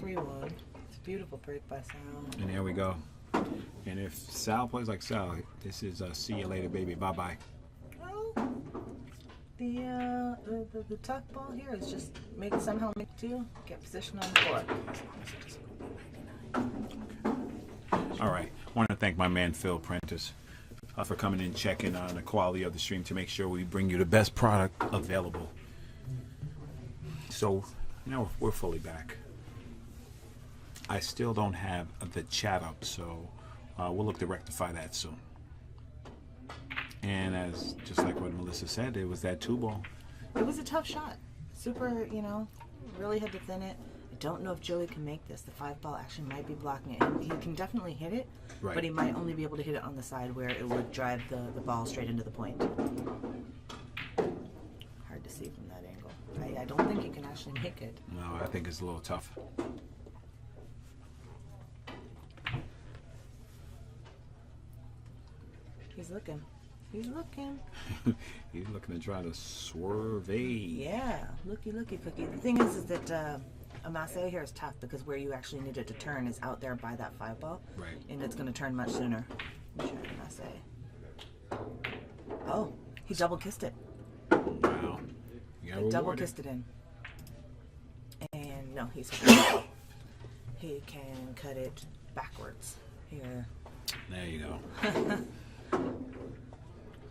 free one. It's a beautiful break by Sal. And there we go. And if Sal plays like Sal, this is see you later, baby. Bye-bye. Well, the tuck ball here is just somehow make two, get position on the floor. All right. I want to thank my man Phil Prentice for coming in, checking on the quality of the stream to make sure we bring you the best product available. So, we're fully back. I still don't have the chat up, so we'll look to rectify that soon. And just like what Melissa said, it was that 2-ball. It was a tough shot. Super, really had to thin it. I don't know if Joey can make this. The 5-ball actually might be blocking it. He can definitely hit it, right, but he might only be able to hit it on the side where it would drive the ball straight into the point. Hard to see from that angle. I don't think you can actually make it. No, I think it's a little tough. He's looking. He's looking. He's looking to try to swerve. Yeah, looky cookie. The thing is that a masse here is tough because where you actually need it to turn is out there by that 5-ball. Right. And it's going to turn much sooner. Let me try a masse. Oh, he double kissed it. Wow. He double kissed it in. And no, he can cut it backwards here. There you go.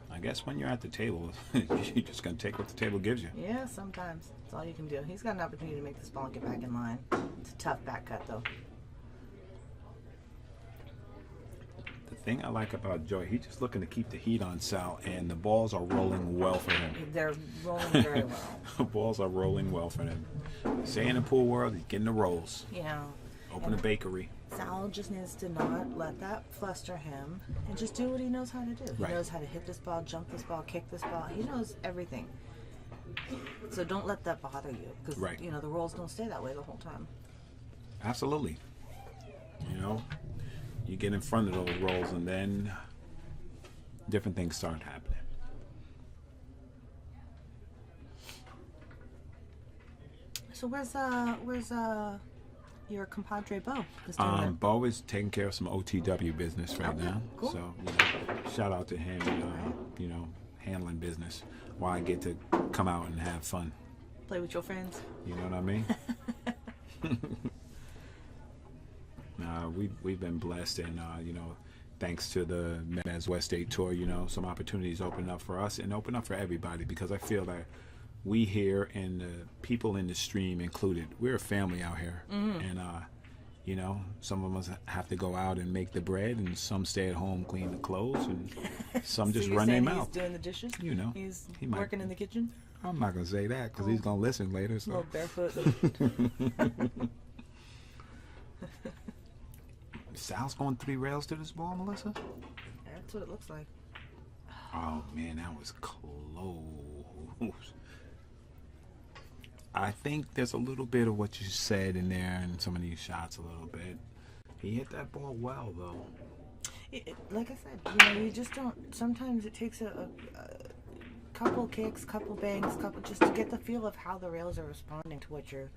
I guess when you're at the table, you're just going to take what the table gives you. Yeah, sometimes. That's all you can do. He's got an opportunity to make this ball and get back in line. It's a tough back cut, though. The thing I like about Joey, he's just looking to keep the heat on Sal, and the balls are rolling well for him. They're rolling very well. The balls are rolling well for him. Say in the pool world, he's getting the rolls. Yeah. Open a bakery. Sal just needs to not let that fluster him and just do what he knows how to do. Right. He knows how to hit this ball, jump this ball, kick this ball. He knows everything. So don't let that bother you because, right, the rolls don't stay that way the whole time. Absolutely. You get in front of those rolls and then different things start happening. So where's your compadre Bo? Bo is taking care of some OTW business right now. Cool. So, shout out to him, handling business while I get to come out and have fun. Play with your friends. You know what I mean? We've been blessed, and thanks to the Mezz West State Tour, some opportunities open up for us and open up for everybody, because I feel that we here and the people in the stream included, we're a family out here. And some of us have to go out and make the bread, and some stay at home, clean the clothes, and some just run their mouth. He's doing the dishes? He's he working in the kitchen? I'm not going to say that because he's going to listen later. So. A little barefoot. Sal's going 3 rails to this ball, Melissa? That's what it looks like. Oh, man, that was close. I think there's a little bit of what you said in there and some of these shots a little bit. He hit that ball well, though. Like I said, you just don't. Sometimes it takes a couple kicks, couple bangs, just to get the feel of how the rails are responding to what you're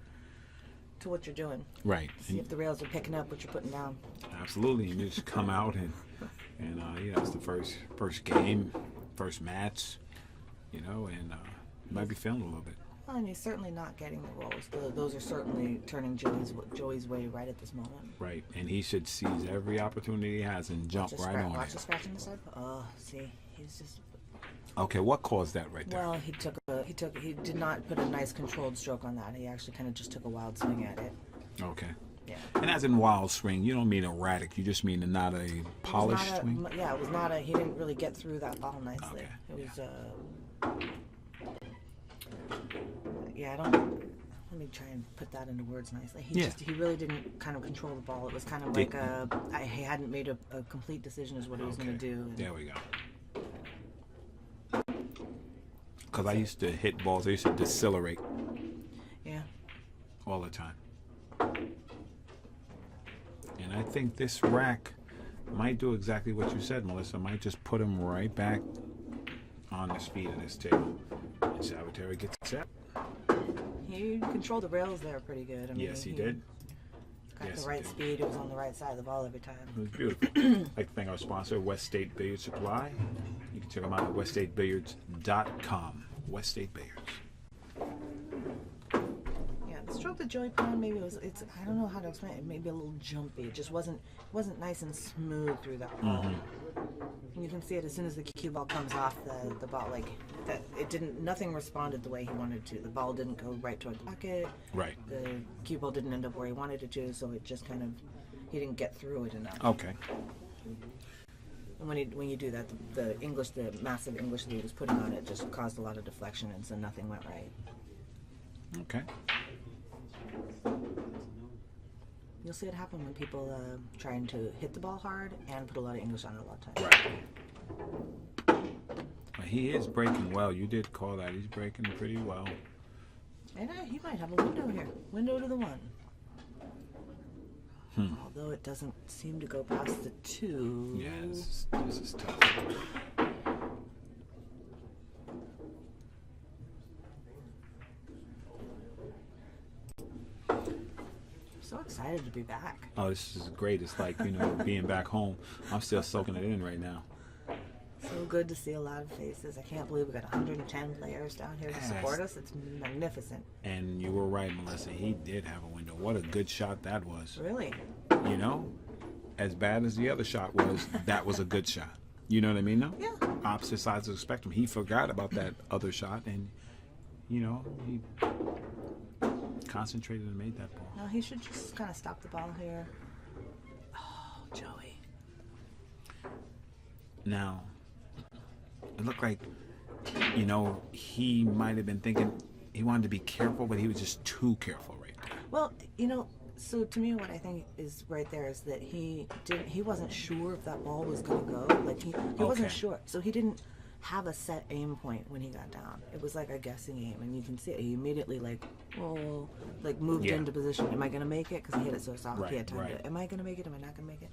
doing. Right. See if the rails are picking up what you're putting down. Absolutely, and you just come out and it's the first game, first match, and you might be feeling a little bit. Well, and he's certainly not getting the rolls. Those are certainly turning Joey's way right at this moment. Right, and he should seize every opportunity he has and jump right on it. Watch the scratch on the side. Oh, see, he's just. Okay, what caused that right there? Well, he did not put a nice controlled stroke on that. He actually kind of just took a wild swing at it. Okay. Yeah. And as in wild swing, you don't mean erratic. You just mean not a polished swing. Yeah, it was not a. He didn't really get through that ball nicely. Okay. It was. Yeah, I don't. Let me try and put that into words nicely. He really didn't kind of control the ball. It was kind of like he hadn't made a complete decision as what he was going to do. There we go. Because I used to hit balls, I used to decelerate. Yeah. All the time. And I think this rack might do exactly what you said, Melissa. Might just put him right back on the speed of this table. And Salvatore gets set. He controlled the rails there pretty good. I mean, yes, he did. Got Yes, the it right did. speed. It was on the right side of the ball every time. It was beautiful. I'd like to thank our sponsor, West State Billiard Supply. You can check them out at weststatebilliards.com. West State Billiards. Yeah, the stroke that Joey put on, maybe it's I don't know how to explain it. Maybe a little jumpy. It just wasn't nice and smooth through that ball. And you can see it as soon as the cue ball comes off the ball, like that. Nothing responded the way he wanted to. The ball didn't go right toward the pocket. Right. The cue ball didn't end up where he wanted it to, so it just kind of, he didn't get through it enough. Okay. And when you do that, the massive English that he was putting on it just caused a lot of deflection, and so nothing went right. Okay. You'll see it happen when people trying to hit the ball hard and put a lot of English on it a lot of times. Right. Well, he is breaking well. You did call that. He's breaking pretty well. And he might have a window here. Window to the one. Although it doesn't seem to go past the two. Yeah, this is tough. So excited to be back. Oh, this is great. It's like, being back home. I'm still soaking it in right now. So good to see a lot of faces. I can't believe we got 110 players down here to support us. It's magnificent. And you were right, Melissa. He did have a window. What a good shot that was. Really? As bad as the other shot was, that was a good shot. You know what I mean, though? Yeah. Opposite sides of the spectrum. He forgot about that other shot, and, he concentrated and made that ball. No, he should just kind of stop the ball here. Oh, Joey. Now, it looked like, he might have been thinking he wanted to be careful, but he was just too careful right there. Well, so to me, what I think is right there is that he wasn't sure if that ball was going to go. Like he wasn't sure, so he didn't have a set aim point when he got down. It was like a guessing game, and you can see it. He immediately moved into position. Am I going to make it? Because he hit it so soft. He had time to. Am I going to make it? Am I not going to make it?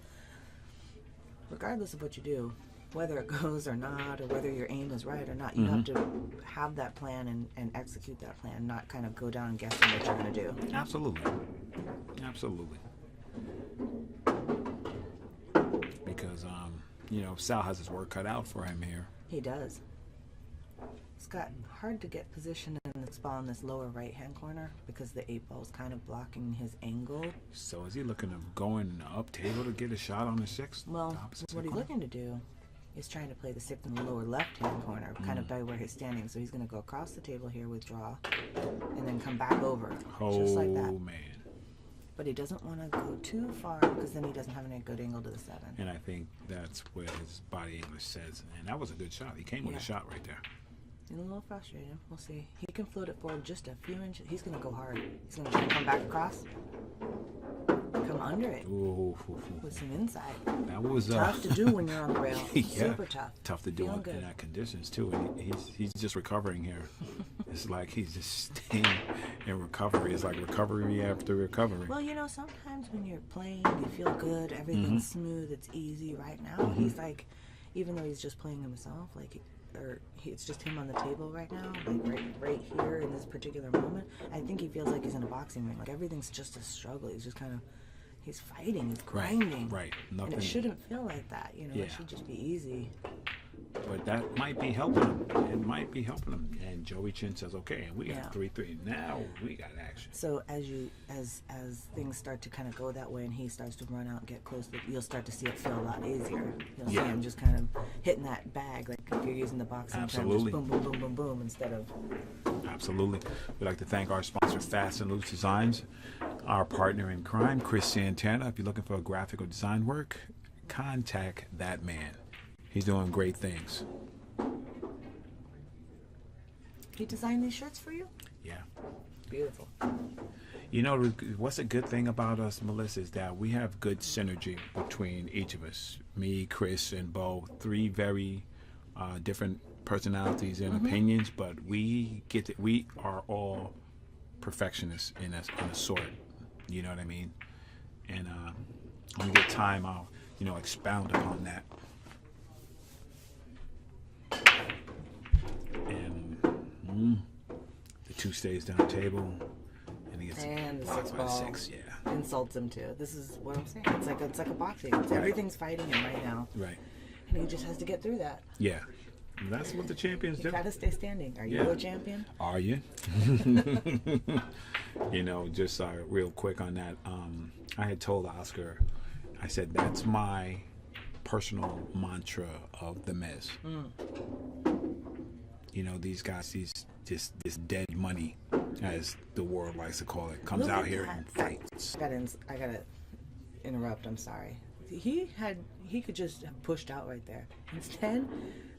Regardless of what you do, whether it goes or not, or whether your aim is right or not, you have to have that plan and execute that plan, not kind of go down and guessing what you're going to do. Absolutely. Because, Sal has his work cut out for him here. He does. It's got hard to get position in this ball in this lower right-hand corner because the 8 ball is kind of blocking his angle. So is he looking to go in up table to get a shot on the 6th? Well, what he's looking to do is trying to play the 6th in the lower left-hand corner, kind of by where he's standing. So he's going to go across the table here, withdraw, and then come back over, just like that. Oh, man. But he doesn't want to go too far because then he doesn't have any good angle to the 7. And I think that's what his body English says. And that was a good shot. He came with a shot right there. He's a little frustrated. We'll see. He can float it forward just a few inches. He's going to go hard. He's going to try to come back across. Come under it. Ooh. With some inside. That was tough to do when you're on the rail. Yeah, Super tough. Tough to do in that conditions too. And he's just recovering here. It's like he's just staying in recovery. It's like recovery after recovery. Well, sometimes when you're playing, you feel good, everything's smooth, it's easy. Right now, he's like, even though he's just playing himself, it's just him on the table right now, like right here in this particular moment. I think he feels like he's in a boxing ring. Like everything's just a struggle. He's just kind of, he's fighting, he's grinding. Right. Nothing. And it shouldn't feel like that. It should just be easy. But that might be helping him. It might be helping him. And Joey Chin says, okay, and we got 3-3. Now we got action. So as things start to kind of go that way and he starts to run out and get close, you'll start to see it feel a lot easier. You'll see him just kind of hitting that bag, like if you're using the boxing term, just boom, boom, boom, boom, boom, instead of... Absolutely. We'd like to thank our sponsor, Fast and Loose Designs, our partner in crime, Chris Santana. If you're looking for a graphic or design work, contact that man. He's doing great things. He designed these shirts for you? Yeah. Beautiful. What's a good thing about us, Melissa, is that we have good synergy between each of us. Me, Chris, and Bo. 3 very different personalities and opinions, but we are all perfectionists in a sort. You know what I mean? And when we get time, I'll expound upon that. And the 2 stays down table, and he gets blocked by the 6. Yeah. insults him too. This is what I'm saying. It's like a boxing. Everything's fighting him right now. Right. And he just has to get through that. Yeah. And that's what the champions do. You gotta stay standing. Are you a champion? Are you? You know, just real quick on that. I had told Oscar, I said, that's my personal mantra of the Mezz. You know, these guys, this dead money, as the world likes to call it, comes out here and fights. I gotta interrupt. I'm sorry. He could just have pushed out right there. Instead,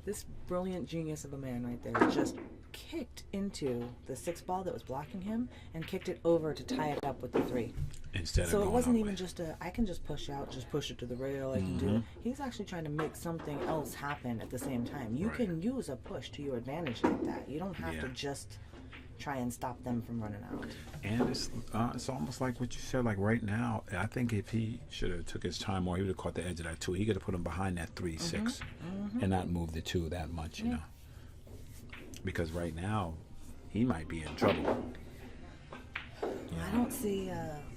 this brilliant genius of a man right there just kicked into the 6 ball that was blocking him and kicked it over to tie it up with the 3. So it wasn't even just I can just push out, just push it to the rail, I can do it. He's actually trying to make something else happen at the same time. You can use a push to your advantage like that. You don't have to just try and stop them from running out. And it's almost like what you said, like right now, I think if he should have took his time more, he would have caught the edge of that 2. He could have put him behind that 3-6 and not moved the 2 that much, you know. Because right now, he might be in trouble. I don't see,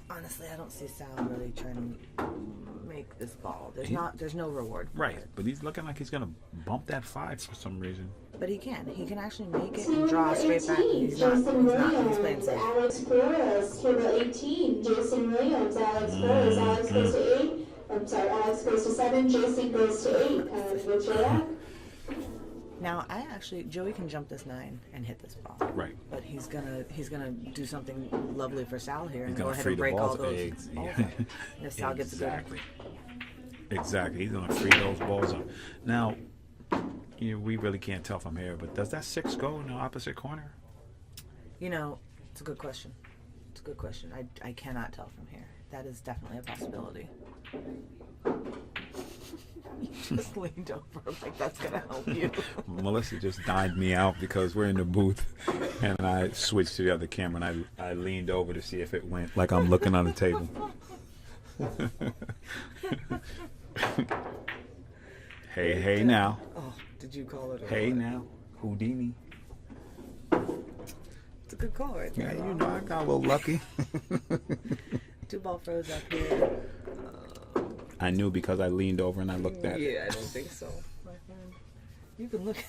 honestly, I don't see Sal really trying to make this ball. There's no reward for it. But he's looking like he's going to bump that 5 for some reason. But he can actually make it and draw straight back. He's playing safe. Alex Perez, table 18, Jason Williams, Alex Perez, Alex goes to 8. I'm sorry, Alex goes to 7, Jason goes to 8. Butera. Now, Joey can jump this 9 and hit this ball. Right. But he's gonna do something lovely for Sal here and He's go gonna ahead free and the break balls. all those balls up. And if Sal gets a good one. Exactly. He's gonna free those balls up. Now, you know, we really can't tell from here, but does that 6 go in the opposite corner? You know, it's a good question. I cannot tell from here. That is definitely a possibility. You just leaned over like that's gonna help you. Melissa just dined me out because we're in the booth, and I switched to the other camera, and I leaned over to see if it went, like I'm looking on the table. Hey now. Oh, did you call it? Hey now, Houdini. It's a good call right there. Yeah, you know, I got a little lucky. 2 ball froze up here. I knew because I leaned over and I looked at it. Yeah, I don't think so, my friend. You can look at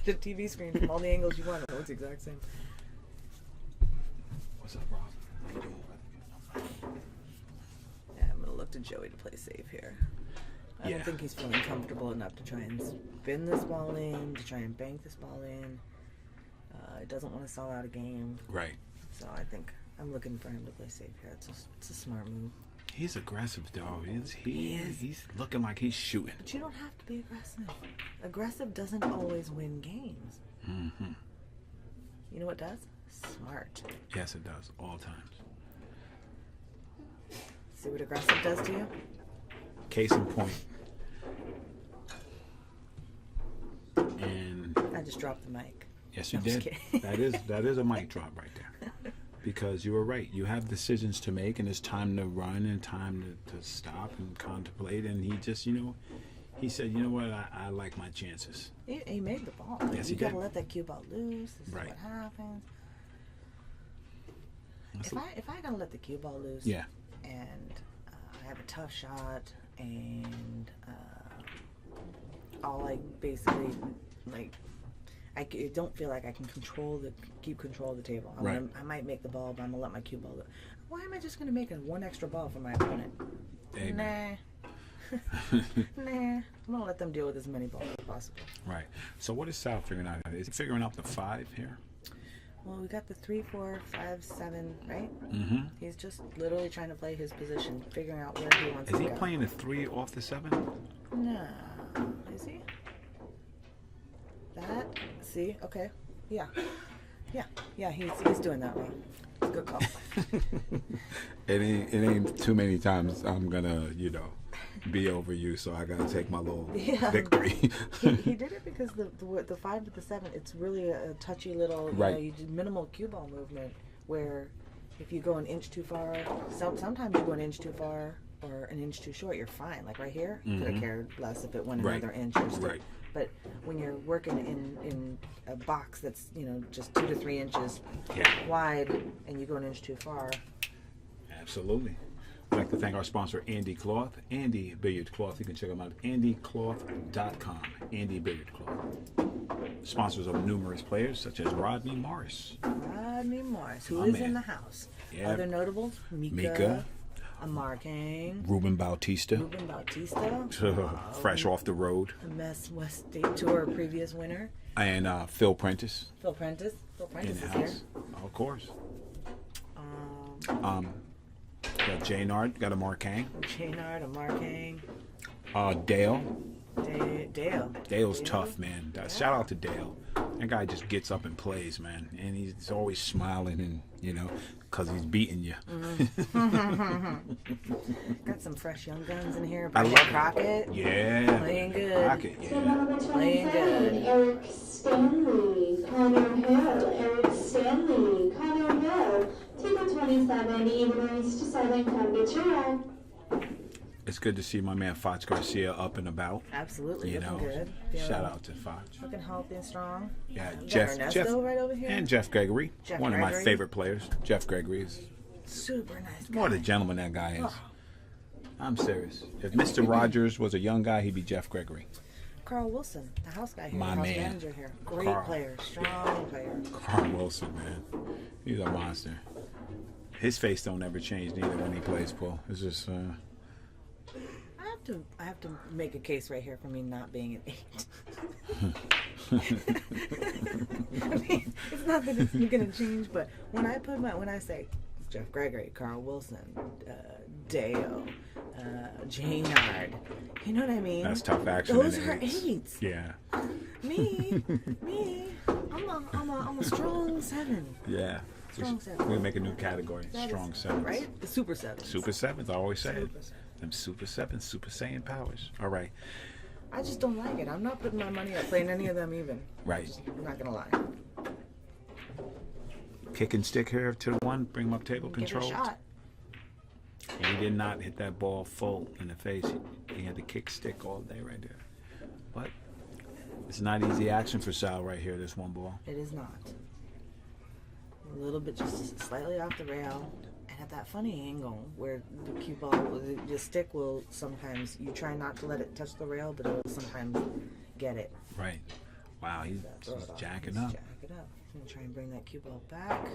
the TV screen from all the angles you want. It looks the exact same. What's up, Rob? How you doing? Yeah, I'm gonna look to Joey to play safe here. I don't think he's feeling comfortable enough to try and spin this ball in, to try and bank this ball in. He doesn't want to sell out a game. Right. So I think I'm looking for him to play safe here. It's a smart move. He's aggressive, though. He's looking like he's shooting. But you don't have to be aggressive. Aggressive doesn't always win games. Mm-hmm. You know what does? Smart. Yes, it does. All times. See what aggressive does to you? Case in point. And I just dropped the mic. Yes, you No, did. That is a mic drop right there. Because you were right. You have decisions to make, and it's time to run and time to stop and contemplate. And he just, you know, he said, you know what, I like my chances. He made the ball. Yes, you he gotta did. let that cue ball loose. This Right. is what happens. That's If I gotta let the cue ball loose, Yeah. and I have a tough shot, and all I basically like, I don't feel like I can keep control of the table. I might make the ball, but I'm gonna let my cue ball loose. Why am I just gonna make one extra ball for my opponent? Amen. Nah. Nah. I'm gonna let them deal with as many balls as possible. Right. So what is Sal figuring out? Is he figuring out the 5 here? Well, we got the 3, 4, 5, 7, right? Mm-hmm. He's just literally trying to play his position, figuring out where he wants Is to he go. playing a 3 off the 7? No. Is he? That? See? Okay. Yeah. Yeah, he's doing that wrong. Good call. It ain't too many times I'm gonna, you know, be over you, so I gotta take my little victory. he did it because the 5 to the 7, it's really a touchy little, you know, you do minimal cue ball movement where if you go an inch too far, sometimes you go an inch too far or an inch too short, you're fine. Like right here, could have cared less if it went another inch or so. Right. But when you're working in a box that's, you know, just 2 to 3 inches wide and you go an inch too far. Absolutely. I'd like to thank our sponsor, Andy Cloth. Andy Billiard Cloth. You can check them out at andycloth.com. Andy Billiard Cloth. Sponsors of numerous players such as Rodney Morris. Rodney Morris, who My is man. in the house. Yeah. Other notables, Mika. Amar Kang. Ruben Bautista. Ruben Bautista. Fresh off the road. The Mezz West State Tour previous winner. And Phil Prentice. Phil Prentice. Phil In Prentice the is house. Of course. here. Got J Nard. Got Amar Kang. Chainard, Amar Kang. Dale. Dale. Dale's tough, man. Shout out to Dale. That guy just gets up and plays, man. And he's always smiling and, because he's beating you. Got some fresh young guns in here. I Brandon love it. Crockett. Yeah. Playing good. Crockett, Table yeah. number Playing 27, Eric Stanley, Connor Hill, Eric Stanley, Connor Hill. Table 27, even race to 7, come get your ride. It's good to see my man Fox Garcia up and about. Absolutely. You Looking know, good. shout out to Fox. Looking healthy and strong. Yeah, We got Jeff Ernesto right over here. and Jeff Gregory. Jeff One of my Gregory. favorite players. Jeff Gregory is Super nice guy. what a gentleman that guy is. Oh. I'm serious. If Mr. Rogers was a young guy, he'd be Jeff Gregory. Carl Wilson, the house guy here, My the house man. manager here. Great Carl. player, strong player. Carl Wilson, man. He's a monster. His face don't ever change neither when he plays pool. It's just I have to make a case right here for me not being an 8. I mean, it's not that it's gonna change, but when I say Jeff Gregory, Carl Wilson, Dale, Jaynard, you know what I mean? that's tough action. Those in the are eights. 8s. Yeah. Me, I'm a strong 7. Yeah. Strong seven. We'll make a new category. That Strong is- sevens. right? The super 7. Super sevens, I always say it. Super sevens. Them Super Sevens, Super Saiyan powers. All right. I just don't like it. I'm not putting my money up playing any of them even. Right. I'm not gonna lie. Kick and stick here to the one. Bring him up table Give it a control. shot. He did not hit that ball full in the face. He had the kick stick all day right there. But it's not easy action for Sal right here, this one ball. It is not. A little bit just slightly off the rail. And at that funny angle where the cue ball, the stick will sometimes, you try not to let it touch the rail, but it will sometimes get it. Right. Wow, he's Throw it just off. jacking Just up. Jack it up. I'm gonna try and bring that cue ball back.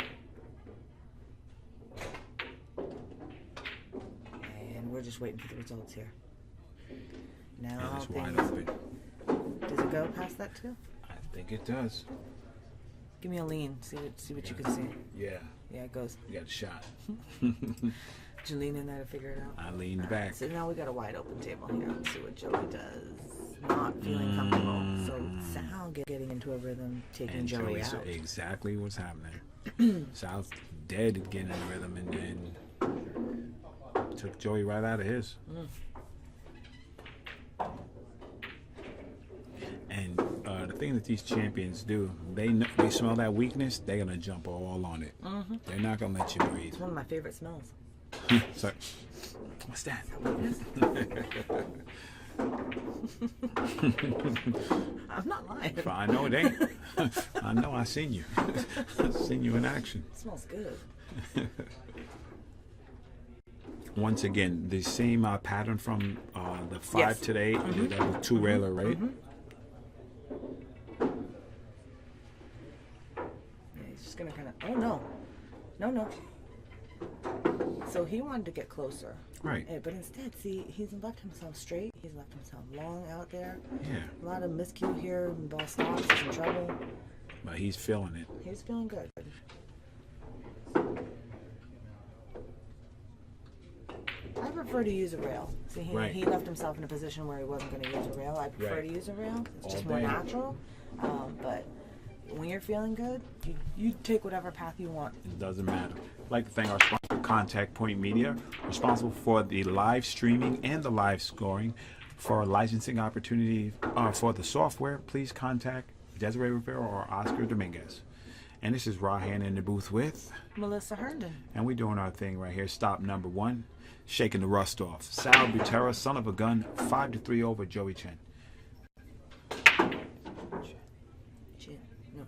And we're just waiting for the results here. And Now it's wide things, open. does it go past that too? I think it does. Give me a lean. See what you can see. Yeah, Yeah, it goes. you got a shot. Did you lean in there to figure it out? I leaned back. So now we got a wide open table here. Let's see what Joey does. Not feeling comfortable. So Sal getting into a rhythm, taking And Joey Joey's out. exactly what's happening. Sal's dead at getting in the rhythm and then took Joey right out of his. And the thing that these champions do, they smell that weakness, they're gonna jump all on it. They're not gonna let you breathe. It's one of my favorite smells. It's like, what's that? I'm not lying. I know it ain't. I know I seen you. I seen you in action. It smells good. Once again, the same pattern from the 5 Yes. to the 8, that was 2 railer, right? Yeah, he's just gonna kind of. Oh no. So he wanted to get closer. Right. But instead, see, he's left himself straight. He's left himself long out there. Yeah. A lot of miscue here. And ball stops. He's in trouble. But he's feeling it. He's feeling good. I prefer to use a rail. See, Right. he left himself in a position where he wasn't going to use a rail. I prefer Right. to use a rail. It's All just more day. natural. But when you're feeling good, you take whatever path you want. It doesn't matter. I'd like to thank our sponsor, Contact Point Media, responsible for the live streaming and the live scoring. For licensing opportunity for the software, please contact Desiree Rivera or Oscar Dominguez. And this is Rahan in the booth with, Melissa Herndon. and we're doing our thing right here. Stop number 1, shaking the rust off. Sal Butera, son of a gun, 5-3 over Joey Chen. Shit. No.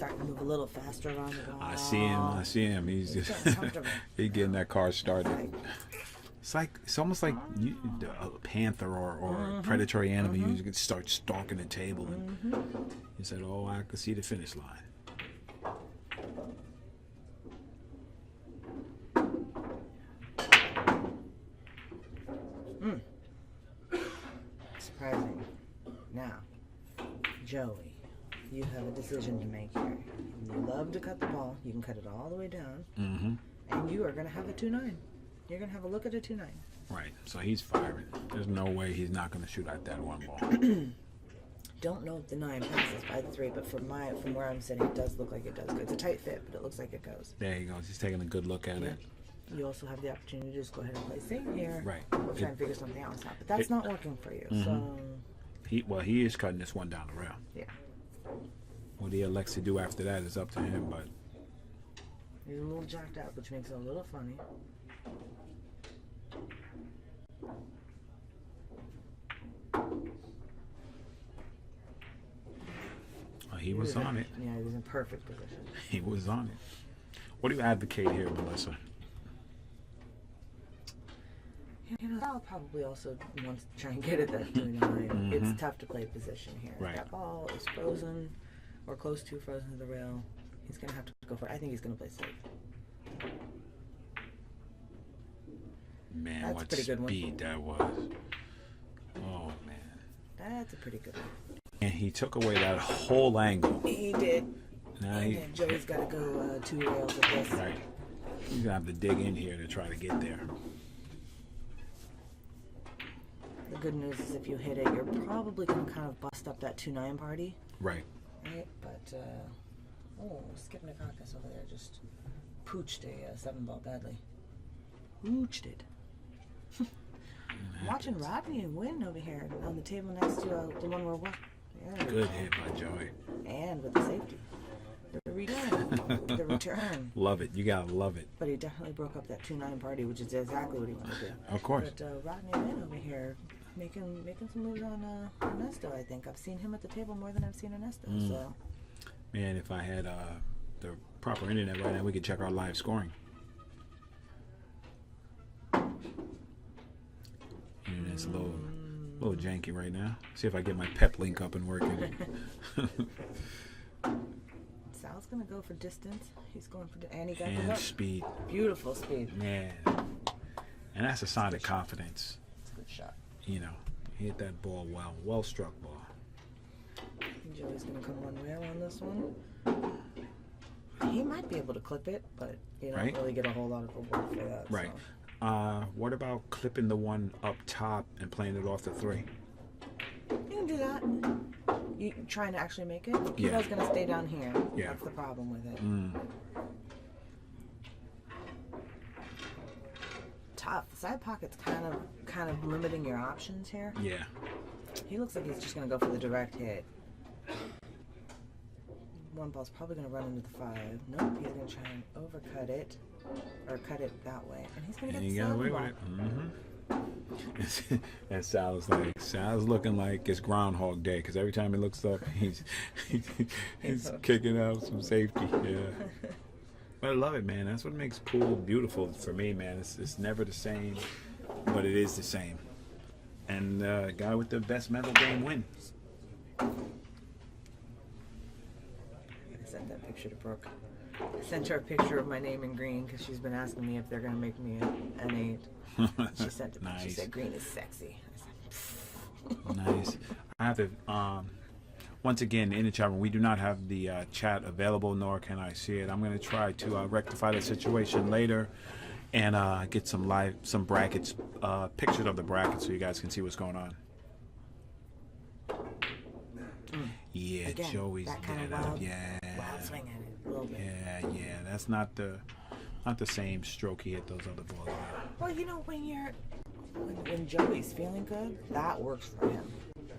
starting to move a little faster around the wall. I see him. He's just getting comfortable. he's getting that car started. Right. It's almost like a panther or a predatory animal. You can start stalking the table, and he said, "Oh, I can see the finish line." Surprising. Now, Joey, you have a decision to make here. You love to cut the ball. You can cut it all the way down, and you are going to have a 2-9. You're going to have a look at a 2-9. Right. So he's firing. There's no way he's not going to shoot at that one ball. Don't know if the 9 passes by the 3, but from where I'm sitting, it does look like it does go. It's a tight fit, but it looks like it goes. There he goes. He's taking a good look at it. You also have the opportunity to just go ahead and play safe here. Right. We'll try and figure something else out. But that's not working for you. So He is cutting this one down the rail. yeah. What he elects to do after that is up to him, but He's a little jacked up, which makes it a little funny. he was on it. Yeah, he was in perfect position. He was on it. What do you advocate here, Melissa? You know, Sal probably also wants to try and get at that 2-9. It's tough to play position here. Right. That ball is frozen or close to frozen to the rail. He's going to have to go for it. I think he's going to play safe. Man, That's a what pretty good one. speed that was. Oh, man. That's a pretty good one. And he took away that whole angle. He did. Now And then Joey's got to go 2 rails with this. right. He's going to have to dig in here to try to get there. The good news is if you hit it, you're probably going to kind of bust up that 2-9 party. Right. Right? But, skipping a caucus over there just pooched a 7-ball badly. Pooched it. Watching Rodney win over here on the table next to the one we're watching. Yeah. Good hit by Joey. And with the safety. The return. The return. Love it. You got to love it. But he definitely broke up that 2-9 party, which is exactly what he wanted to do. Of course. But Rodney Wynn over here making some moves on Ernesto, I think. I've seen him at the table more than I've seen Ernesto. So. Man, if I had the proper internet right now, we could check our live scoring. Internet's a little janky right now. See if I get my pep link up and working. Sal's gonna go for distance. He's going for and he got the And hook. speed. Beautiful speed. Man. And that's a sign of confidence. It's a good shot. You know, he hit that ball well. Well struck ball. Joey's gonna come one rail on this one. He might be able to clip it, but you don't really get a whole lot of reward for that. Right. So. What about clipping the one up top and playing it off the 3? You can do that. You trying to actually make it? Yeah. Kibo's gonna stay down here. Yeah. That's the problem with it. Tough. Side pocket's kind of limiting your options here. Yeah. He looks like he's just gonna go for the direct hit. One ball's probably gonna run into the 5. Nope, he's gonna try and overcut it. Or cut it that way. And he's gonna get the 7 ball. And Sal's looking like it's Groundhog Day because every time he looks up, he's kicking out some safety. Yeah. But I love it, man. That's what makes pool beautiful for me, man. It's never the same, but it is the same. And the guy with the best mental game wins. I sent that picture to Brooke. I sent her a picture of my name in green because she's been asking me if they're going to make me an 8. She sent it. Nice. She said green is sexy. I said, Nice. I have to, once again, in the chat room, we do not have the chat available, nor can I see it. I'm going to try to rectify the situation later and get some brackets, pictures of the brackets so you guys can see what's going on. Yeah, again, Joey's that kind dead of out. wild, Yeah. wild swing at it a little bit. Yeah. That's not the same stroke he hit those other balls with. Well, you know, when Joey's feeling good, that works for him.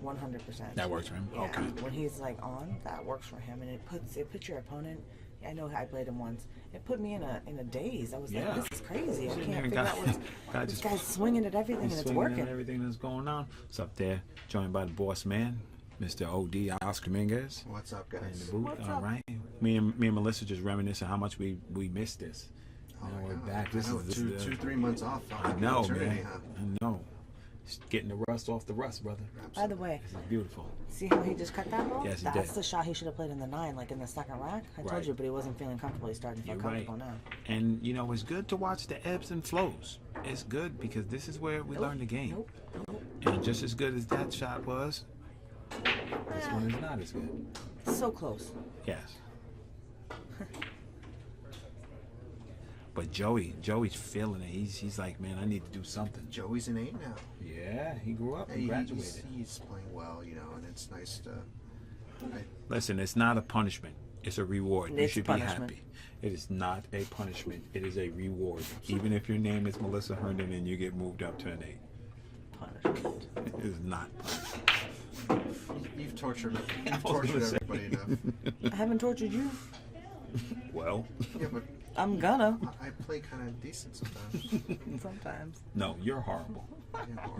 100%. That works for him? Yeah. Okay. When he's like on, that works for him, and it puts your opponent. I know I played him once. It put me in a daze. I was like, this is crazy. I can't figure out what's. This guy's swinging at everything, and it's working. At everything that's going on. What's up there? Joined by the boss man. Mr. OD Oscar Minguez. What's up, In the guys? booth. What's All up? right. Me and Melissa just reminiscing how much we missed this. Oh Now my we're God. back. I This know, is two, 3 months off. I know, maternity, man. huh? I know. Just getting the rust off the rust, brother. By the way, This is beautiful. see how he just cut that ball? Yes, he That's did. the shot he should have played in the 9, like in the second rack. I told Right. you, but he wasn't feeling comfortable. He's starting to feel You're right. comfortable now. And you know, it's good to watch the ebbs and flows. It's good because this is where we learn the game. Nope. And just as good as that shot was, this one is not as good. So close. Yes. But Joey's feeling it. He's like, man, I need to do something. Joey's an 8 now. Yeah, he grew up and Hey, graduated. he's playing well, you know, and it's nice to. Listen, it's not a punishment. It's a reward. You It's should punishment. be happy. It is not a punishment. It is a reward. Even if your name is Melissa Herndon and you get moved up to an 8. Punishment. It is not punishment. You've tortured, I you've was tortured gonna say. everybody enough. I haven't tortured you. Well, Yeah, but I'm gonna. I play kind of decent sometimes. Sometimes. no, you're horrible.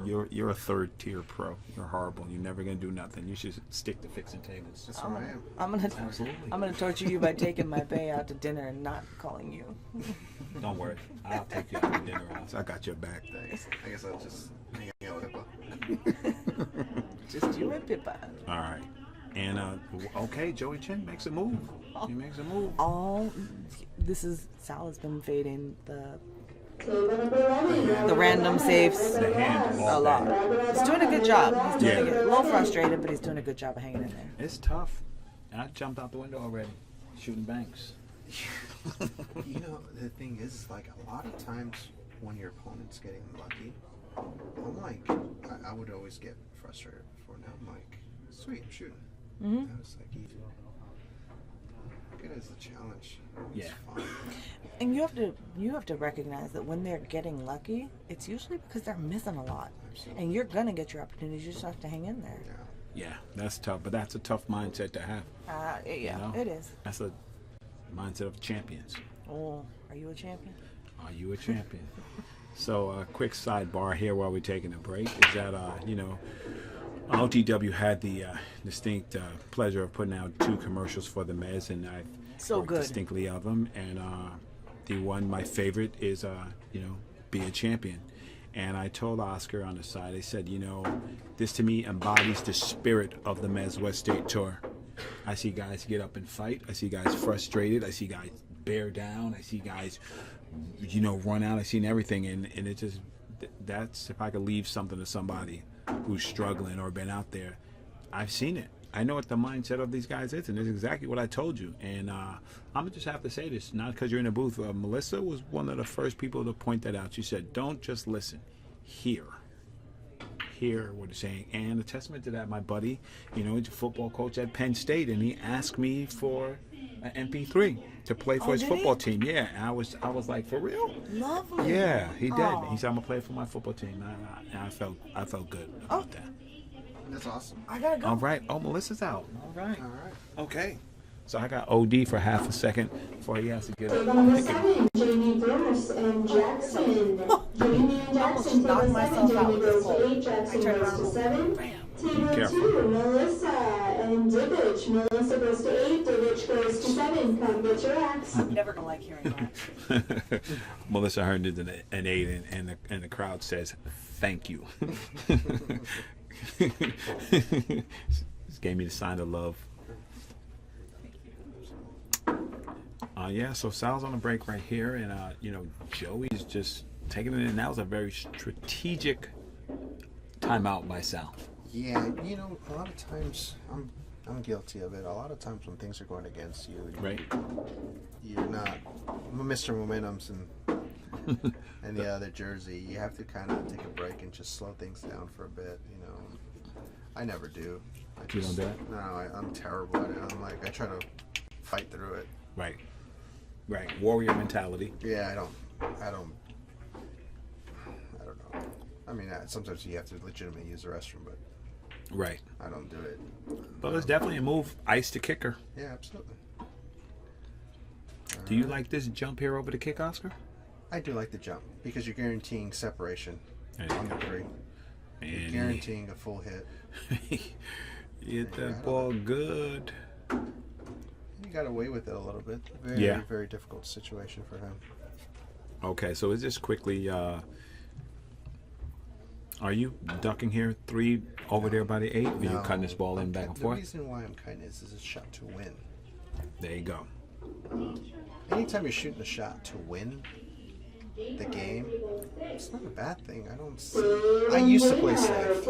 You're a third tier pro. You're horrible. You're never gonna do nothing. You should stick to fixing tables. That's what I am. Absolutely. I'm gonna torture you by taking my bae out to dinner and not calling you. Don't worry. I'll take you out to dinner. I got your back. Thanks. I guess I'll just hang out with Pippa. Just you and Pippa. All right. And okay, Joey Chin makes a move. He makes a move. Sal has been fading the Table number 11. random safes The hand a all lot. day. He's doing a good job. He's doing Yeah. a little frustrated, but he's doing a good job of hanging in there. It's tough. I jumped out the window already, shooting banks. You know, the thing is, like, a lot of times when your opponent's getting lucky, I'm like, I would always get frustrated before. Now I'm like, sweet, I'm shooting. Mm-hmm. I was like, easy. Look at it as a challenge. It's Yeah. fun. And you have to recognize that when they're getting lucky, it's usually because they're missing a lot. Absolutely. And you're gonna get your opportunities. You just have to hang in there. Yeah. Yeah, that's tough, but that's a tough mindset to have. Yeah, You know? it is. That's a mindset of champions. Oh, are you a champion? Are you a champion? So, a quick sidebar here while we're taking a break is that, LTW had the distinct pleasure of putting out 2 commercials for the Mezz, and I've So worked good. distinctly of them. And the one, my favorite, is, be a champion. And I told Oscar on the side, I said, this to me embodies the spirit of the Mezz West State Tour. I see guys get up and fight. I see guys frustrated. I see guys bear down. I see guys, run out. I've seen everything. And it just, that's, if I could leave something to somebody who's struggling or been out there, I've seen it. I know what the mindset of these guys is, and it's exactly what I told you. And I'm going to just have to say this, not because you're in the booth. Melissa was one of the first people to point that out. She said, don't just listen. Hear what they're saying. And a testament to that, my buddy, he's a football coach at Penn State, and he asked me for an MP3 to play for his did football he? team. Yeah, and I was like, for real? Lovely. Yeah, he did. Aw. He said, I'm going to play for my football team. And I felt good about that. That's awesome. I gotta go. All right. Oh, Melissa's out. All right. All right. Okay. So I got OD for half a second before he has to get Table up. number 7, Jamie Bruce and Jackson. Jamie and Jackson, knocked table 7, myself out Jamie with goes this to ball. 8, Jackson I turned goes to around. 7. Table careful. 2, Melissa and Dibbich. Melissa goes to 8, Dibbich goes to 7. Come get your axe. I'm never gonna like hearing that. Melissa Herndon's an 8, and the crowd says, thank you. Just gave me the sign of love. So Sal's on a break right here, and Joey's just taking it in. That was a very strategic timeout by Sal. Yeah, a lot of times I'm guilty of it. A lot of times when things are going against you, Right. you're not Mr. Momentum's and the other jersey. You have to kind of take a break and just slow things down for a bit. I never do. You don't do that? No, I'm terrible at it. I try to fight through it. Right. Warrior mentality. Yeah, I don't know. I mean, sometimes you have to legitimately use the restroom, but Right. I don't do it. But it's definitely a move. Ice to kicker. Yeah, absolutely. Do you like this jump here over the kick, Oscar? I do like the jump because you're guaranteeing separation There you on the go. 3. You're And guaranteeing a full hit. Hit that ball good. He got away with it a little bit. Yeah. Very difficult situation for him. Okay, so is this quickly? Are you ducking here 3 over there by the 8? Or are you cutting this ball in back and forth? The reason why I'm cutting is a shot to win. There you go. Anytime you're shooting a shot to win the game, it's not a bad thing. I don't see. I used to play safe.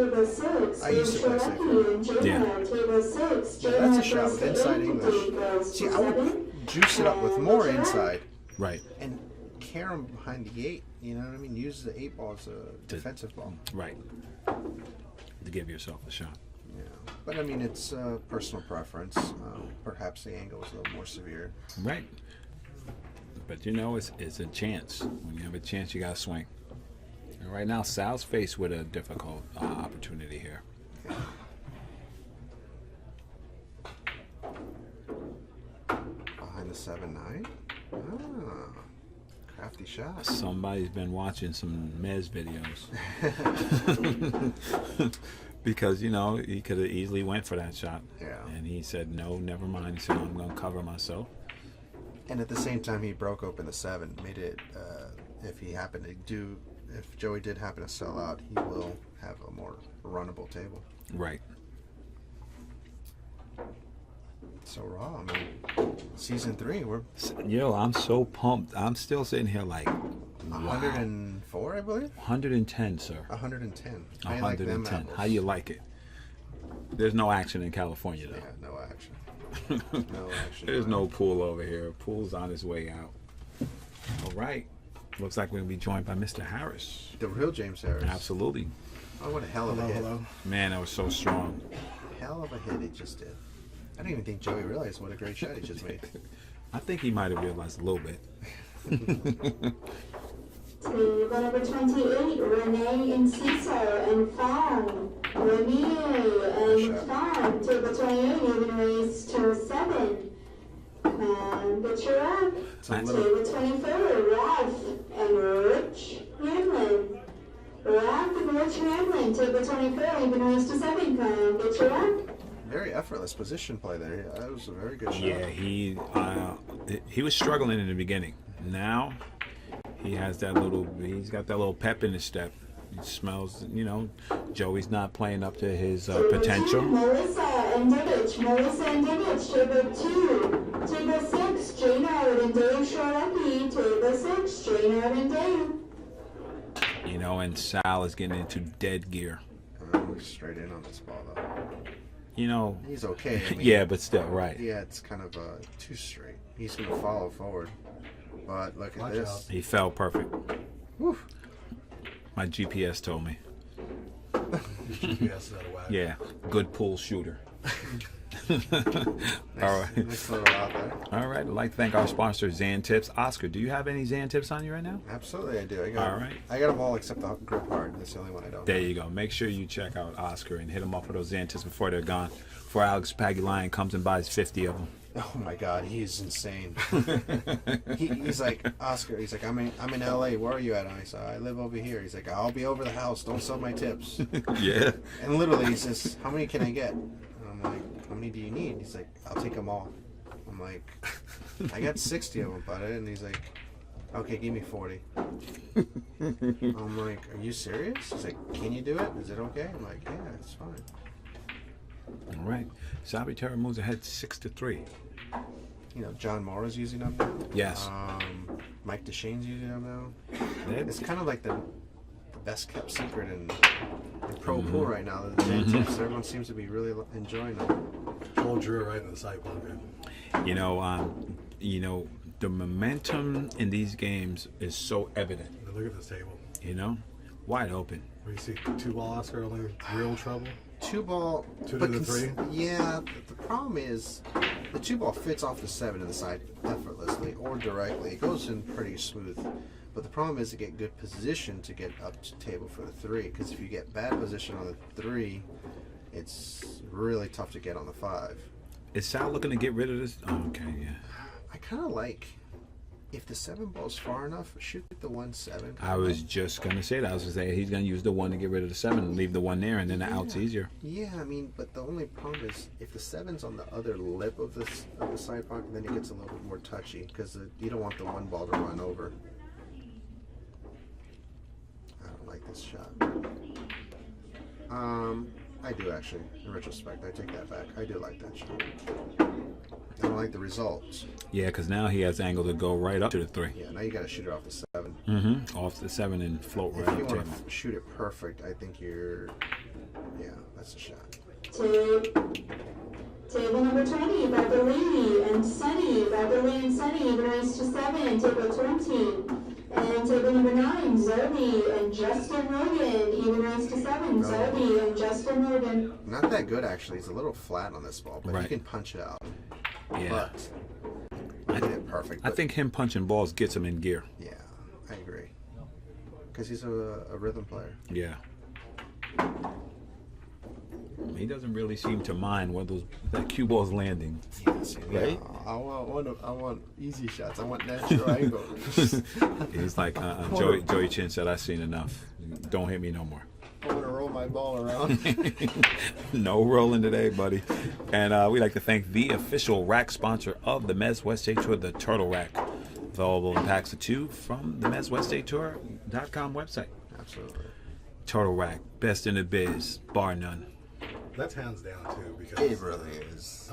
Yeah. That's a shot with inside English. See, I would juice it up with more inside. Right. And carry him behind the 8. You know what I mean? Use the 8 ball as a defensive ball. Right. To give yourself a shot. Yeah. But I mean, it's personal preference. Perhaps the angle is a little more severe. Right. But you know, it's a chance. When you have a chance, you got to swing. And right now, Sal's faced with a difficult opportunity here. Behind the 7-9. Ah, crafty shot. Somebody's been watching some Mezz videos. Because, you know, he could have easily went for that shot. Yeah. And he said, no, never mind. He said, I'm going to cover myself. And at the same time, he broke open the 7, made it, if Joey did happen to sell out, he will have a more runnable table. Right. So raw, I mean, season 3, Yo, I'm so pumped. I'm still sitting here like, wow. 104, I believe? 110, sir. 110. 110. How you like it? There's no action in California, though. Yeah, no action. No action. There's no pool over here. Pool's on its way out. All right. Looks like we're going to be joined by Mr. Harris. The real James Harris. Absolutely. Oh, what a hell of a hit. Hello. Man, that was so strong. Hell of a hit he just did. I don't even think Joey realized what a great shot he just made. I think he might have realized a little bit. Table number 28, Renee and Cesar and Fawn. Renee and Fawn. Table 28, even raised to 7. And Butera. Table 24, Ralph and Rich Hamlin. Ralph and Rich Hamlin. Table 24, even raised to 7. And Butera. Very effortless position play there. That was a very good shot. Yeah, he was struggling in the beginning. Now he has that he's got that little pep in his step. He smells, you know, Joey's not playing up to his potential. Melissa and Dibbich, table 2. Table 6, Jaynard and Dave Shorty. Table 6, Jaynard and Dave. You know, and Sal is getting into dead gear. Straight in on this ball, though. You know. He's okay. I mean, yeah, but still, right. Yeah, it's kind of too straight. He's going to follow forward. But look at this. He fell perfect. Woo. My GPS told me. GPS is out of whack. Yeah, good pool shooter. Nice, All right. Nice little out there. All right. I'd like to thank our sponsor, Zan Tips. Oscar, do you have any Zan Tips on you right now? Absolutely, I do. All right. I got them all except the grip hard. That's the only one I don't. There you go. Make sure you check out Oscar and hit him up for those Zan Tips before they're gone. Before Alex Pagulayan comes and buys 50 of them. Oh my God, he's insane. He's like, Oscar, he's like, I'm in LA. Where are you at? And I said, I live over here. He's like, I'll be over the house. Don't sell my tips. Yeah. And literally, he says, how many can I get? And I'm like, how many do you need? He's like, I'll take them all. I'm like, I got 60 of them, buddy. And he's like, okay, give me 40. I'm like, are you serious? He's like, can you do it? Is it okay? I'm like, yeah, it's fine. All right. Sal Butera moves ahead 6-3. You know, John Morrow's using them now. Yes. Mike Deshane's using them now. That- It's kind of like the best kept secret in pro pool right now. The Zan Tips, everyone seems to be really enjoying them. Joel Drew right in the side pocket. You know, the momentum in these games is so evident. Look at this table. You know, wide open. Where you see 2-ball Oscar only real trouble. 2-ball. 2 to the 3. Yeah, the problem is the 2-ball fits off the 7 to the side effortlessly or directly. It goes in pretty smooth. But the problem is to get good position to get up to table for the 3. Because if you get bad position on the 3, it's really tough to get on the 5. Is Sal looking to get rid of this? Oh, okay, yeah. I kind of like if the 7 ball's far enough, shoot the 1-7. I was just gonna say that. I was gonna say he's gonna use the 1 to get rid of the 7 and leave the 1 there, and then the out's easier. Yeah, I mean, but the only problem is if the 7's on the other lip of the side pocket, then it gets a little bit more touchy because you don't want the 1 ball to run over. I don't like this shot. I do actually. In retrospect, I take that back. I do like that shot. I don't like the results. Yeah, because now he has angle to go right up to the 3. Yeah, now you got to shoot it off the 7. Mm-hmm. Off the 7 and float right If you up to want him. to shoot it perfect, I think you're. Yeah, that's a shot. Table number 20, Beverly and Sunny. Beverly and Sunny, even raised to 7. Table 20. And table number 9, Zerby and Justin Morgan, even raised to 7. Zerby and Justin Morgan. Not that good actually. He's a little flat on this ball, but Right. he can punch it out. Yeah. But I did it perfect. I but- think him punching balls gets him in gear. Yeah, I agree. Because he's a rhythm player. Yeah. He doesn't really seem to mind where that cue ball's landing. Yes, Right? I want easy shots. I want natural angles. He's like, Joey Chin said, I've seen enough. Don't hit me no more. I want to roll my ball around. No rolling today, buddy. And we'd like to thank the official rack sponsor of the Mezz West State Tour, the Turtle Rack. Available in packs of 2 from the MezzWestStateTour.com website. Absolutely. Turtle Rack, best in the biz, bar none. That's hands down too, because It really is.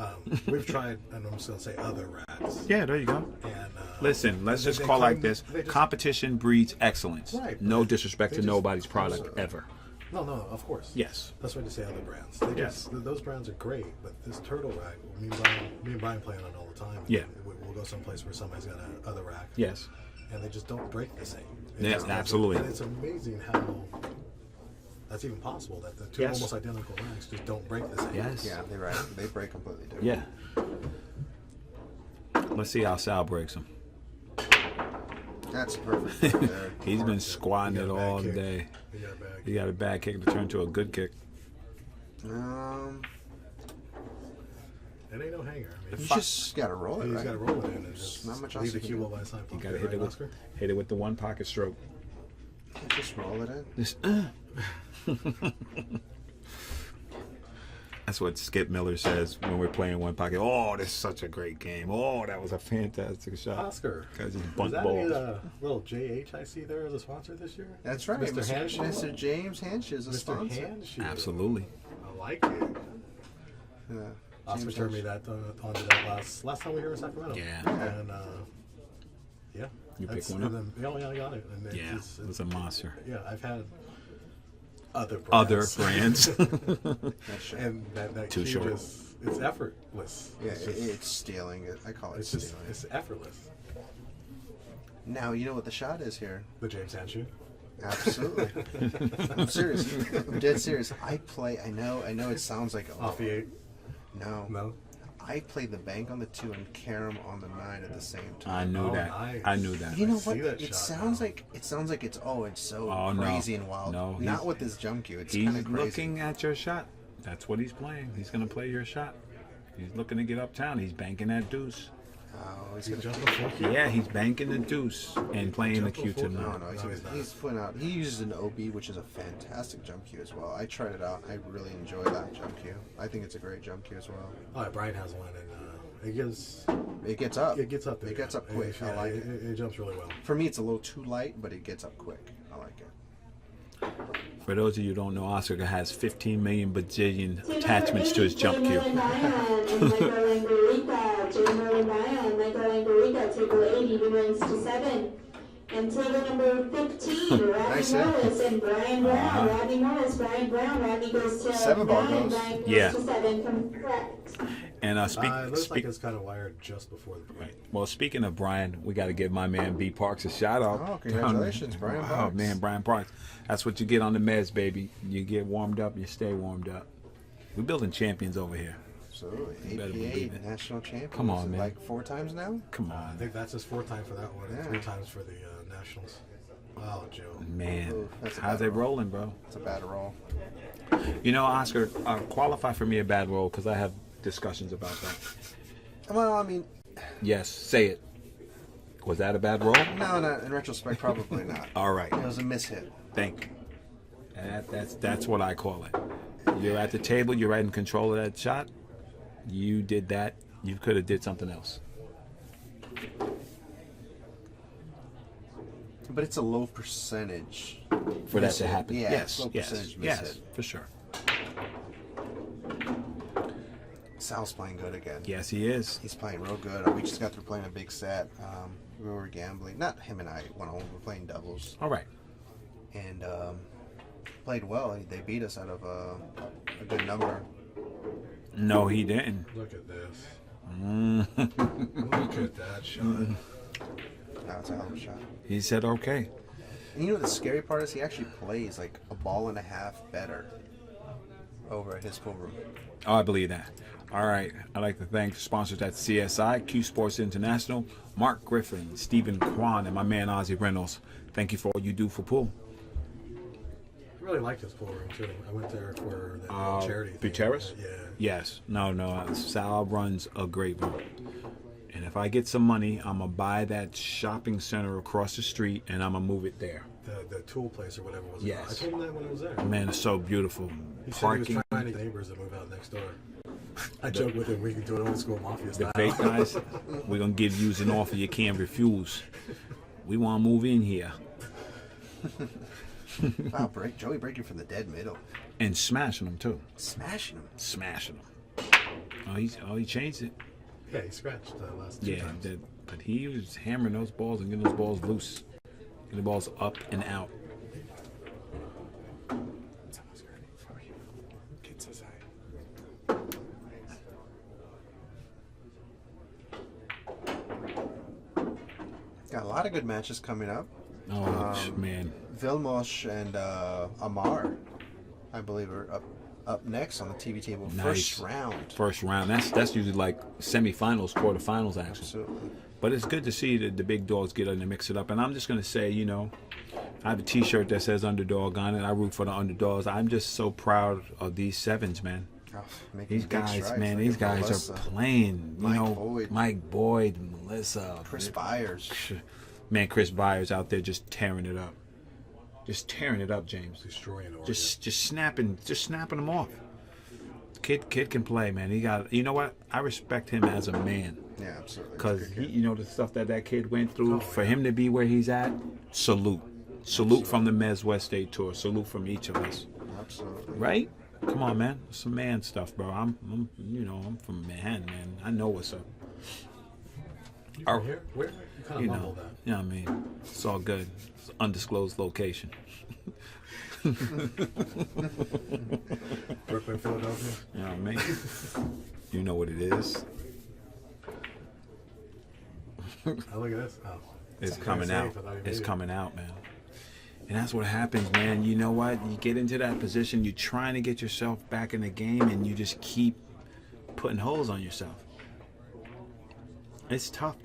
we've tried, and I'm just gonna say other racks. Yeah, there you go. And Listen, let's just they call like claim- this. they just- Competition breeds excellence. Right, No but disrespect they to just- nobody's product ever. No, of course. Yes. That's why to say other brands. They Yes. those brands are great, but this turtle rack, me and Brian play on it all the time. Yeah. We'll go someplace where somebody's got another rack. Yes. And they just don't break the same. Yeah, It's- absolutely. And it's amazing how that's even possible, that the two Yes. almost identical racks just don't break the same. Yes. Yeah, they're right. They break completely different. Yeah. Let's see how Sal breaks them. That's perfect. Right there. He's been He squatting got it a bad all kick. day. He got a bad He got a bad kick to turn to a good kick. It ain't no hanger. I mean, you just gotta roll it, he's right? got to roll it in and just Not much else leave the you can cue do. ball by the side. You gotta Right, Oscar? hit it with the 1 pocket stroke. Just roll it in. Just, That's what Skip Miller says when we're playing 1 pocket. Oh, this is such a great game. Oh, that was a fantastic shot. Oscar. Guys just Was bunt that balls. a little JH I see there as a sponsor this year? That's right. Mr. Hanshaw? Mr. James Hanshaw is a Mr. sponsor. Hanshaw. Absolutely. I like it. Yeah. Oscar James turned me Hanshaw. that onto that last time we were in Sacramento. Yeah. And yeah. You pick That's- one up? and then- yeah, I got it. And Yeah, it was a monster. yeah, I've had other Other brands. brands. That's true. And that Too cue short. it's effortless. Yeah, it's, just, it's stealing it. I call it it's just stealing. it's effortless. Now you know what the shot is here. The James Hanshaw. Absolutely. I'm serious. I'm dead serious. I play. I know. It sounds like Off the 8. No. No. I play the bank on the 2 and carom on the 9 at the same I time. knew Oh, that. nice. I knew that. You know I see what? that It shot sounds now. like it's so Oh, no. crazy and wild. No, not he's- with this jump cue. It's He's kind of crazy. looking at your shot. That's what he's playing. He's going to play your shot. He's looking to get uptown. He's banking that deuce. Oh, he's He's gonna. jumping full cue. Yeah, he's banking the deuce and playing the Jump cue full- to No, nine. no, No, he's not. he's putting out. He uses an OB, which is a fantastic jump cue as well. I tried it out. I really enjoy that jump cue. I think it's a great jump cue as well. Oh, Brian has one, and it gets It gets up. it gets up there. It gets up quick. Yeah, I like it. It jumps really well. For me, it's a little too light, but it gets up quick. I like it. For those of you who don't know, Oscar has 15 million bajillion Table attachments to his jump Jay cue. Merlin Dion and Michael Angelica. Jay Merlin Dion, Michael Angelica, table 8, even raised to 7. And table number 15, Rodney Nice hit. Morris and Brian Brown. Rodney Morris, Brian Brown. Rodney goes to 7 ball 9, goes. Brian goes Yeah. to 7. Correct. And It looks like speak, it's kind of wired just before the break. right. Well, speaking of Brian, we got to give my man B Parks a shout out. Oh, congratulations, Brian Oh Parks. man, Brian Parks. That's what you get on the Mezz, baby. You get warmed up, you stay warmed up. We're building champions over here. Absolutely. You better APA believe it. national champion. Come on, Is it man. Like 4 times now? Come I on, think that's his 4th time for that one, and Yeah. 3 times for the Nationals. Oh, Joe. man. Ooh, that's a How's bad it rolling, bro? It's a bad roll. You know, Oscar, qualify for me a bad role because I have discussions about that. Well, I mean, Yes, say it. Was that a bad roll? No, not in retrospect, probably not. All right. It was a mishit. Thank you. That's what I call it. You're at the table. You're right in control of that shot. You did that. You could have did something else. But it's a low percentage For that to happen. Yeah, Yes. low Yes. percentage Yes. mishit. For sure. Sal's playing good again. Yes, he is. He's playing real good. We just got through playing a big set. We were gambling. Not him and I. One home. We're playing doubles. All right. And played well. They beat us out of a good number. No, he didn't. Look at this. Mm. Look at that shot. That's a hell of a shot. He said, okay. And you know the scary part is he actually plays like a ball and a half better over at his pool room. Oh, I believe that. All right. I'd like to thank sponsors at CSI, Q Sports International, Mark Griffin, Stephen Kwan, and my man Ozzy Reynolds. Thank you for all you do for pool. I really like this pool room too. I went there for the charity thing. Butera's? Yeah. Yes. No. Sal runs a great room. And if I get some money, I'm going to buy that shopping center across the street and I'm going to move it there. The tool place or whatever was. Yes. I told him that when I was there. Man, it's so beautiful. He said Parking. he was trying to get neighbors to move out next door. I joked with him, we can do it old school mafia The style. fake guys, we're going to give you an offer you can't refuse. We want to move in here. Wow, Joey breaking from the dead middle. And smashing them, too. Smashing him. Smashing them. Oh, he changed it. Yeah, he scratched the last two Yeah, times. but he was hammering those balls and getting those balls loose. Getting the balls up and out. Got a lot of good matches coming up. Oh, man. Vilmos and Amar, I believe, are up next on the TV table. Nice. First round. First round. That's usually like semifinals, quarterfinals, actually. Absolutely. But it's good to see the big dogs get in and mix it up. And I'm just going to say, I have a T-shirt that says underdog on it. I root for the underdogs. I'm just so proud of these sevens, man. Oh, These guys, man, these guys are playing. Mike Boyd, Melissa, Chris Byers. Man, Chris Byers out there just tearing it up. Just tearing it up, James. Destroying Oregon. Just snapping them off. Kid can play, man. He got. You know what? I respect him as a man. Yeah, absolutely. Because the stuff that kid went through, for him to be where he's at, salute. Salute from the Mezz West State Tour. Salute from each of us. Absolutely. Right? Come on, man. Some man stuff, bro. I'm from Manhattan, man. I know what's up. You from here? Where? You kind of mumbled that. You know what I mean? It's all good. It's an undisclosed location. Brooklyn, Philadelphia. You know what I mean? You know what it is. Oh, look at this. Oh. It's coming out. It's coming out, man. And that's what happens, man. You know what? You get into that position, you're trying to get yourself back in the game, and you just keep putting holes on yourself. It's tough.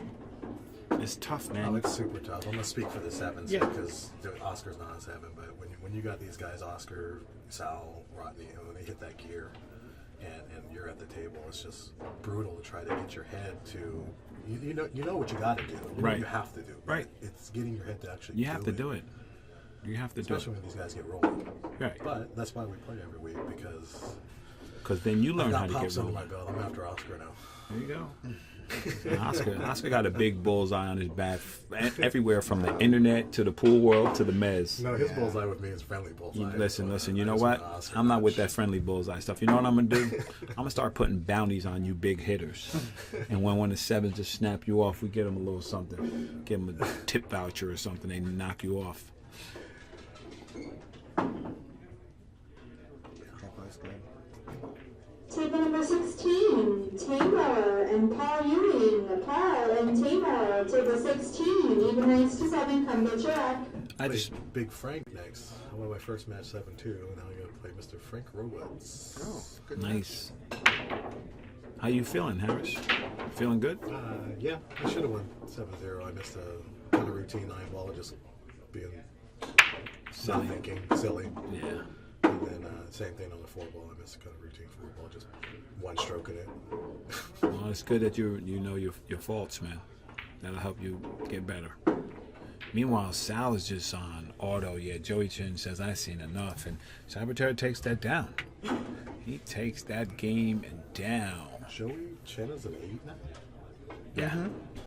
It's tough, man. Oh, it's super tough. I'm gonna speak for the sevens because Oscar's not a seven, but when you got these guys, Oscar, Sal, Rodney, when they hit that gear, and you're at the table, it's just brutal to try to get your head to. You know what you got to do. You know what you have to do. Right. It's getting your head to actually. You have to do it. You have to do it. Especially when these guys get rolling. Right. But that's why we play every week because. Because then you learn how to get pops under rolling. my belt. I'm after Oscar now. There you go. And Oscar got a big bullseye on his back everywhere from the internet to the pool world to the Mezz. No, his bullseye with me is friendly bullseye. Listen, you know what? I'm not with that friendly bullseye stuff. You know what I'm going to do? I'm going to start putting bounties on you big hitters. And when one of the sevens just snap you off, we get them a little something. Give them a tip voucher or something. They knock you off. Table number 16, Taylor and Paul Ewing. Paul and Taylor, table 16, even race to 7, come get your act. I just Big Frank next. I won my first match 7-2. Now I got to play Mr. Frank Rowoods. Oh, good. nice. How you feeling, Harris? Feeling good? Yeah, I should have won 7-0. I missed a kind of routine 9-ball, just being Silly. not thinking, silly. Yeah. And then same thing on the 4-ball. I missed a kind of routine 4-ball, just one stroke in it. Well, it's good that you know your faults, man. That'll help you get better. Meanwhile, Sal is just on auto. Yeah, Joey Chin says, I've seen enough. And Butera takes that down. He takes that game down. Joey Chin is an 8 now? Yeah.